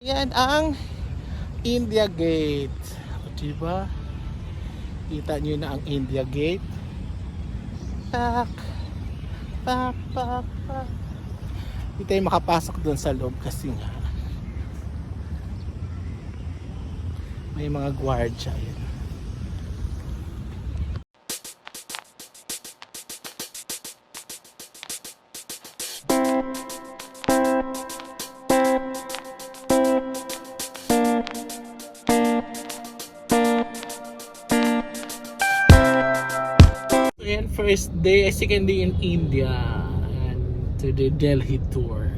Yan ang India Gate. O, diba? Kita nyo na ang India Gate. Tak, tak, tak, tak. Hindi tayo makapasok doon sa loob kasi nga may mga gwardiya. Yan. And first day, second day in India and to the Delhi tour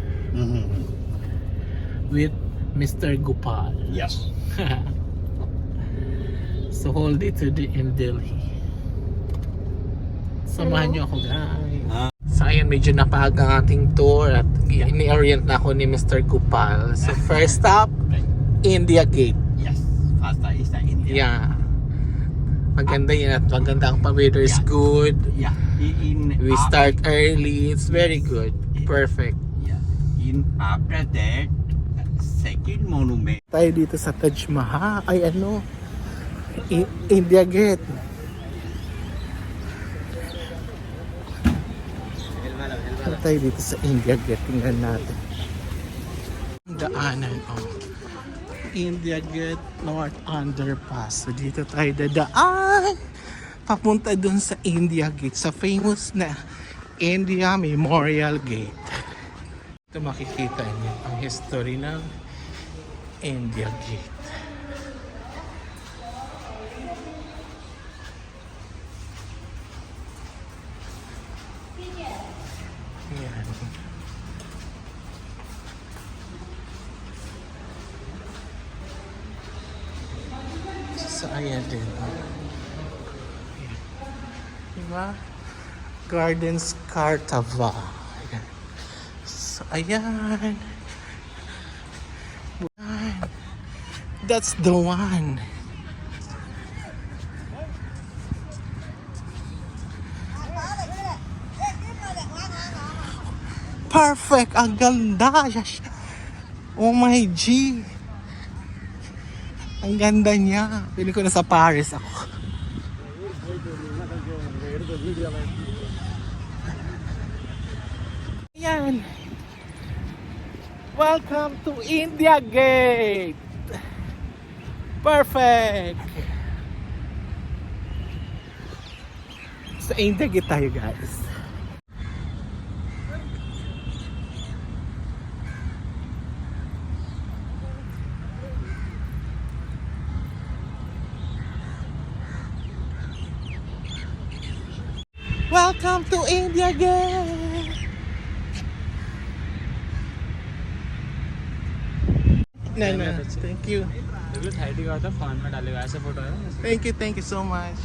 with Mr. Gopal. Yes. So whole day today in Delhi. Samahan niyo ako, guys. So ayan, medyo napag ang ating tour at ini-orient na ako ni Mr. Gopal. So first stop, India Gate. Yes. First is the India. Yeah. Maganda yan at maganda ang weather is good. Yeah. We start early. It's very good. Perfect. Yeah. After that, second monument. Tayo dito sa Taj Mahal. Ay ano? India Gate. Tayo dito sa India Gate. Tingnan natin. Daanan. Oh. India Gate North Underpass. So dito tayo dadaan papunta dun sa India Gate, sa famous na India Memorial Gate. Ito makikita niyo ang history ng India Gate. Yan. So ayan din. Ayan. Diba? Gardens Cartava. Ayan. So ayan. Ayan. That's the one. Perfect! Ang ganda! Oh my G! Ang ganda niya. Pili ko na sa Paris ako. Ayan. Welcome to India Gate. Perfect. Sa India Gate tayo, guys. Welcome to India Gate. No. Thank you. Phone में डालेगा ऐसे फोटो है Thank you so much.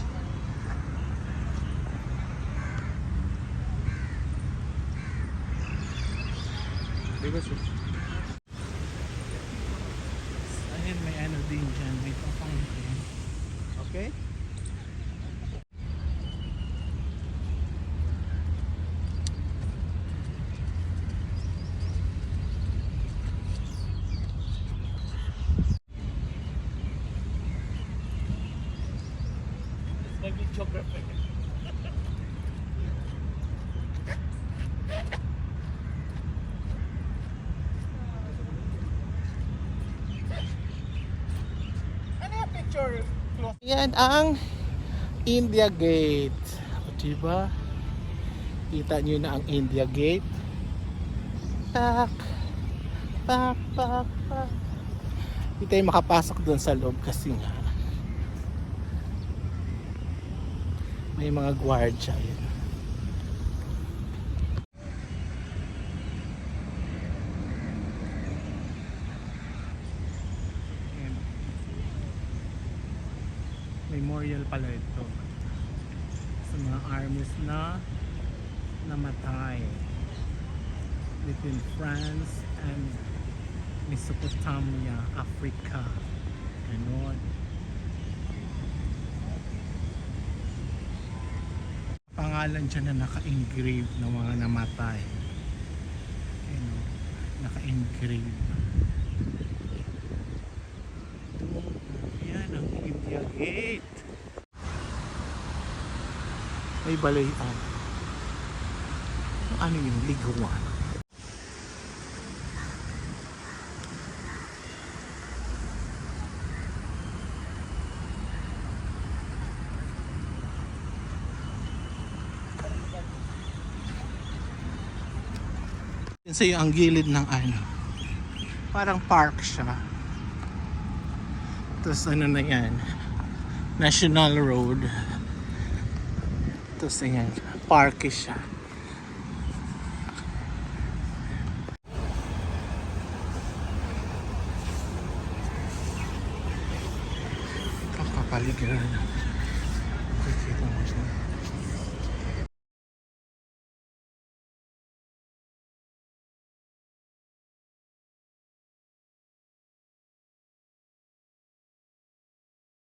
Ayun, may ano din dyan. May fountain. Okay? Geography. Ano yung picture? Yan ang India Gate. O, diba? Kita nyo na ang India Gate. Tak, tak, tak, tak. Hindi tayo makapasok doon sa loob kasi nga may mga gwardiya. Yan. Yan. Memorial pala ito sa mga armies na namatay between France and Mesopotamia, Africa. Ganon. Pangalan dyan na naka-engrave ng mga namatay. Naka-engrave. Gate. May balayan. Ano yung liguan? Yan sa'yo ang gilid ng ano. Parang park siya. Tapos ano na yan. National Road. Tapos ayan. Park siya. Kakapaligiran. Kikita mo siya.